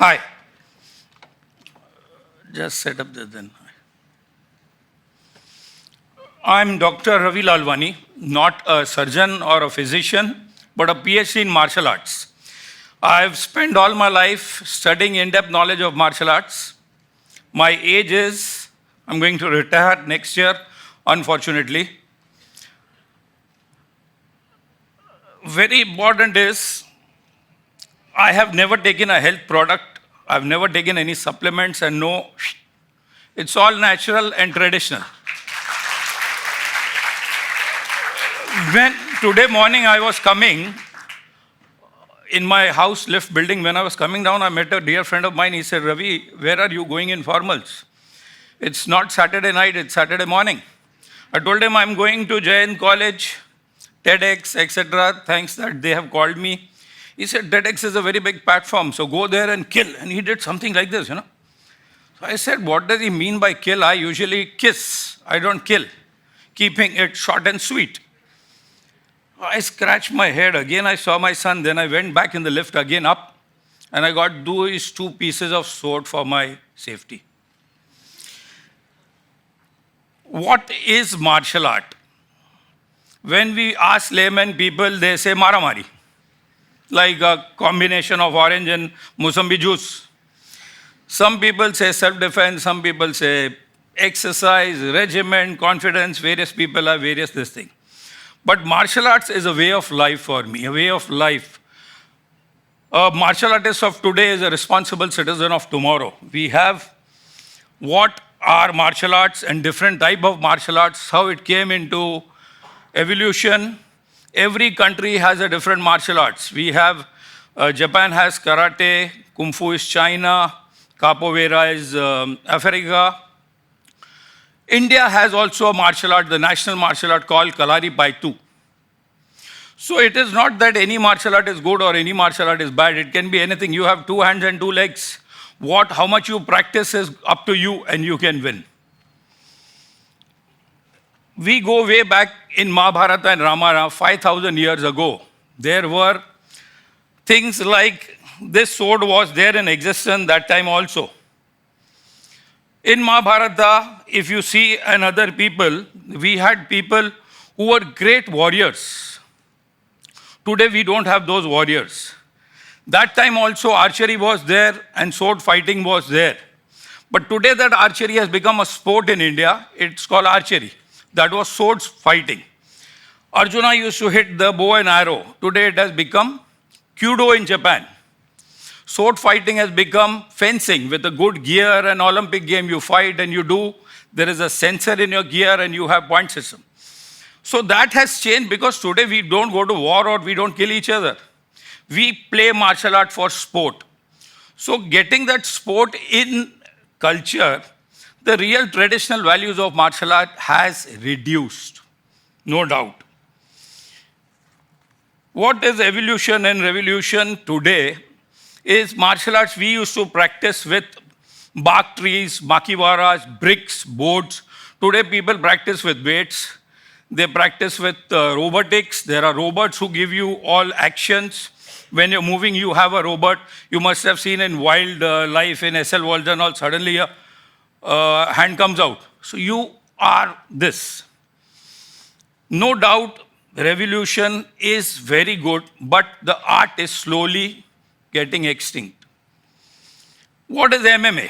Hi. Just set up this then. I'm Dr. Ravi Lalwani, not a surgeon or a physician, but a PhD in martial arts. I've spent all my life studying in-depth knowledge of martial arts. My age is, I'm going to retire next year, unfortunately. Very important is, I have never taken a health product. I've never taken any supplements and no, it's all natural and traditional. When today morning I was coming, in my house lift building, when I was coming down, I met a dear friend of mine. He said, Ravi, where are you going in formals? It's not Saturday night, it's Saturday morning. I told him I'm going to Jain College, TEDx, etc. Thanks that they have called me. He said, TEDx is a very big platform, so go there and kill. And he did something like this, So I said, what does he mean by kill? I usually kiss, I don't kill, keeping it short and sweet. I scratched my head. Again, I saw my son. Then I went back in the lift again up. And I got these two pieces of sword for my safety. What is martial art? When we ask layman people, they say maramari. Like a combination of orange and musambi juice. Some people say self-defense. Some people say exercise, regiment, confidence. Various people have various this thing. But martial arts is a way of life for me, a way of life. A martial artist of today is a responsible citizen of tomorrow. We have what are martial arts and different type of martial arts, how it came into evolution. Every country has a different martial arts. We have, Japan has karate, kung fu is China, capoeira is Africa. India has also a martial art, the national martial art called Kalari Paitu. So it is not that any martial art is good or any martial art is bad. It can be anything. You have 2 hands and 2 legs. How much you practice is up to you and you can win. We go way back in Mahabharata and Ramayana 5,000 years ago. There were things like this sword was there in existence that time also. In Mahabharata, if you see another people, we had people who were great warriors. Today, we don't have those warriors. That time also, archery was there and sword fighting was there. But today, that archery has become a sport in India. It's called archery. That was swords fighting. Arjuna used to hit the bow and arrow. Today, it has become Kudo in Japan. Sword fighting has become fencing with a good gear, an Olympic game you fight and you do. There is a sensor in your gear and you have point system. So that has changed because today we don't go to war or we don't kill each other. We play martial art for sport. So getting that sport in culture, the real traditional values of martial art has reduced, no doubt. What is evolution and revolution today? Is martial arts we used to practice with bark trees, makiwaras, bricks, boards. Today people practice with weights. They practice with robotics. There are robots who give you all actions. When you're moving, you have a robot. You must have seen in wild life in SL Worlds and all, suddenly a hand comes out. So you are this. No doubt, revolution is very good, but the art is slowly getting extinct. What is MMA?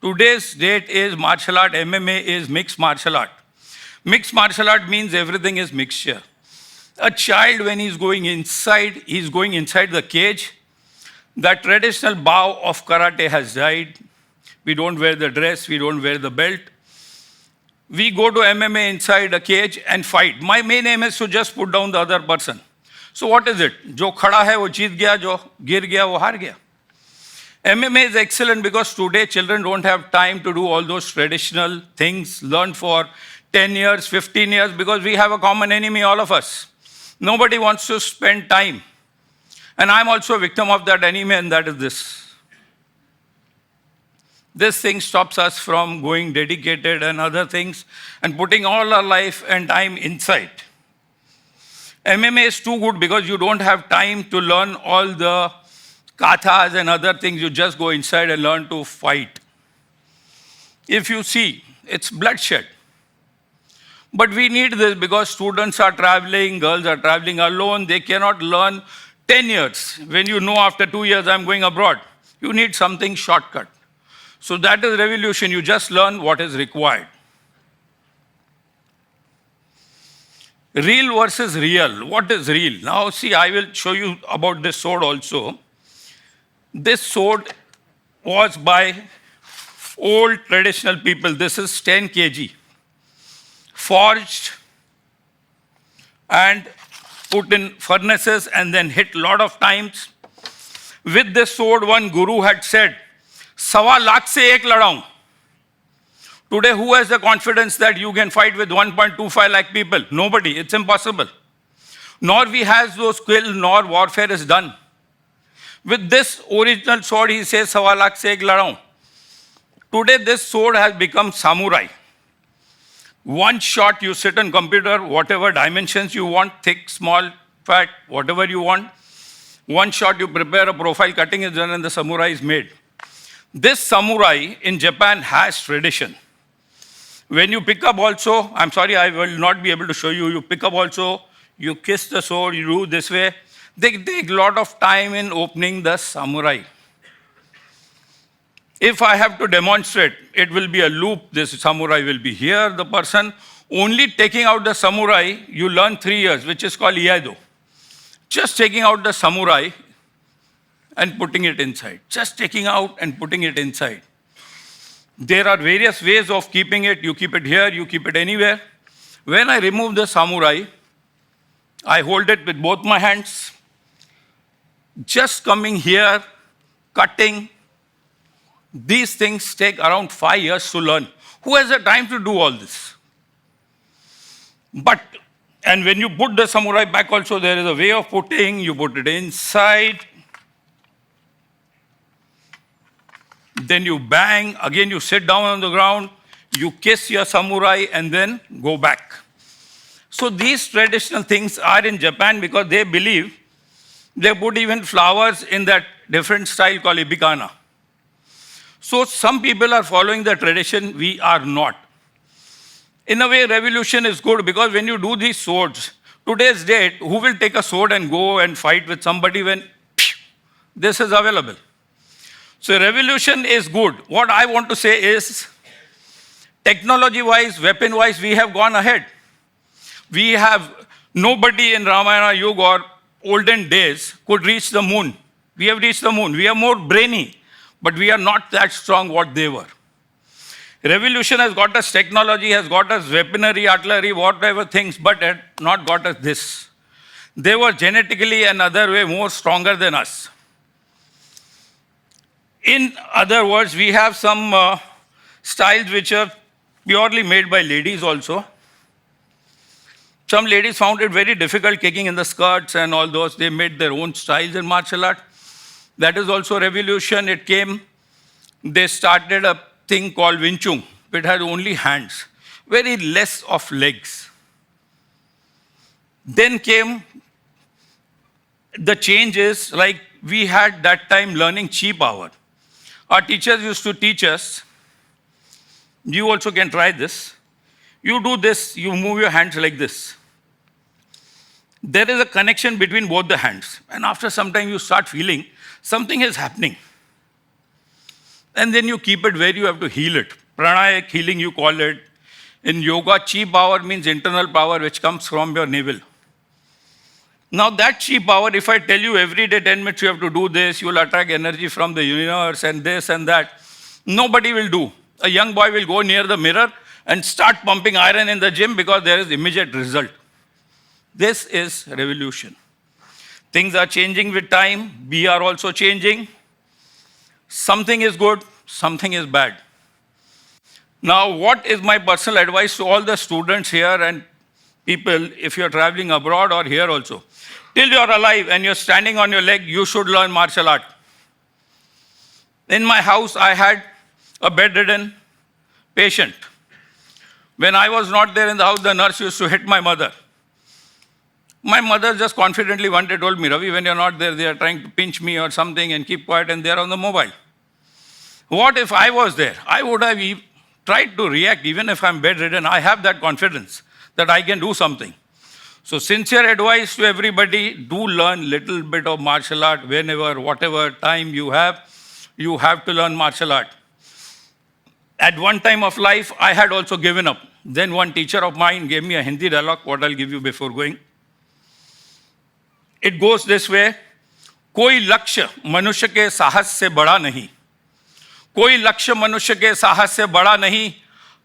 Today's date is martial art. MMA is mixed martial art. Mixed martial art means everything is mixture. A child, when he's going inside the cage. That traditional bow of karate has died. We don't wear the dress, we don't wear the belt. We go to MMA inside a cage and fight. My main aim is to just put down the other person. So what is it? Jo khada hai, wo jeet gaya, jo gir gaya, wo har gaya. MMA is excellent because today children don't have time to do all those traditional things learned for 10 years, 15 years, because we have a common enemy, all of us. Nobody wants to spend time. And I'm also a victim of that enemy, and that is this. This thing stops us from going dedicated and other things and putting all our life and time inside. MMA is too good because you don't have time to learn all the kathas and other things, you just go inside and learn to fight. If you see, it's bloodshed. But we need this because students are traveling, girls are traveling alone. They cannot learn 10 years. When you know after 2 years I'm going abroad, you need something shortcut. So that is revolution. You just learn what is required. Real versus real. What is real? Now see, I will show you about this sword also. This sword was by old traditional people. This is 10 kg. Forged and put in furnaces and then hit a lot of times. With this sword, one guru had said, "Sawa lakh se ek ladaun." Today, who has the confidence that you can fight with 1.25 lakh people? Nobody. It's impossible. Nor we has those skill, nor warfare is done. With this original sword, he says, "Sawa lakh se ek ladaun." Today, this sword has become samurai. One shot, you sit on computer, whatever dimensions you want, thick, small, fat, whatever you want. One shot, you prepare a profile, cutting is done, and the samurai is made. This samurai in Japan has tradition. When you pick up also, I'm sorry, I will not be able to show you. You pick up also, you kiss the sword, you do this way. They take a lot of time in opening the samurai. If I have to demonstrate, it will be a loop. This samurai will be here. The person only taking out the samurai, you learn 3 years, which is called iaido. Just taking out the samurai and putting it inside. Just taking out and putting it inside. There are various ways of keeping it. You keep it here, you keep it anywhere. When I remove the samurai, I hold it with both my hands. Just coming here, cutting. These things take around 5 years to learn. Who has the time to do all this? And when you put the samurai back also, there is a way of putting. You put it inside. Then you bang. Again, you sit down on the ground. You kiss your samurai and then go back. So these traditional things are in Japan because they believe they put even flowers in that different style called ibikana. So some people are following the tradition, we are not. In a way, revolution is good because when you do these swords, today's date, who will take a sword and go and fight with somebody when this is available? So revolution is good. What I want to say is, technology-wise, weapon-wise, we have gone ahead. We have, nobody in Ramayana Yuga or olden days could reach the moon. We have reached the moon. We are more brainy. But we are not that strong what they were. Revolution has got us technology, has got us weaponry, artillery, whatever things, but had not got us this. They were genetically another way more stronger than us. In other words, we have some styles which are purely made by ladies also. Some ladies found it very difficult kicking in the skirts and all those. They made their own styles in martial art. That is also revolution. It came, they started a thing called Wing Chun. It had only hands, very less of legs. Then came the changes, like we had that time learning chi power. Our teachers used to teach us, you also can try this. You do this, you move your hands like this. There is a connection between both the hands. And after some time you start feeling something is happening. And then you keep it where you have to heal it. Pranayak healing, you call it. In yoga, chi power means internal power which comes from your navel. Now that chi power, if I tell you every day 10 minutes you have to do this, you will attract energy from the universe and this and that, nobody will do. A young boy will go near the mirror and start pumping iron in the gym because there is immediate result. This is revolution. Things are changing with time. We are also changing. Something is good, something is bad. Now, what is my personal advice to all the students here and people, if you're traveling abroad or here also? Till you're alive and you're standing on your leg, you should learn martial art. In my house, I had a bedridden patient. When I was not there in the house, the nurse used to hit my mother. My mother just confidently one day told me, Ravi, when you're not there, they are trying to pinch me or something and keep quiet and they're on the mobile. What if I was there? I would have tried to react even if I'm bedridden. I have that confidence that I can do something. So sincere advice to everybody, do learn little bit of martial art whenever, whatever time you have to learn martial art. At one time of life, I had also given up. Then one teacher of mine gave me a Hindi dialogue, what I'll give you before going. It goes this way, कोई लक्ष्य मनुष्य के साहस से बड़ा नहीं, कोई लक्ष्य मनुष्य के साहस से बड़ा नहीं,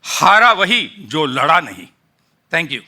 हारा वही जो लड़ा नहीं. Thank you.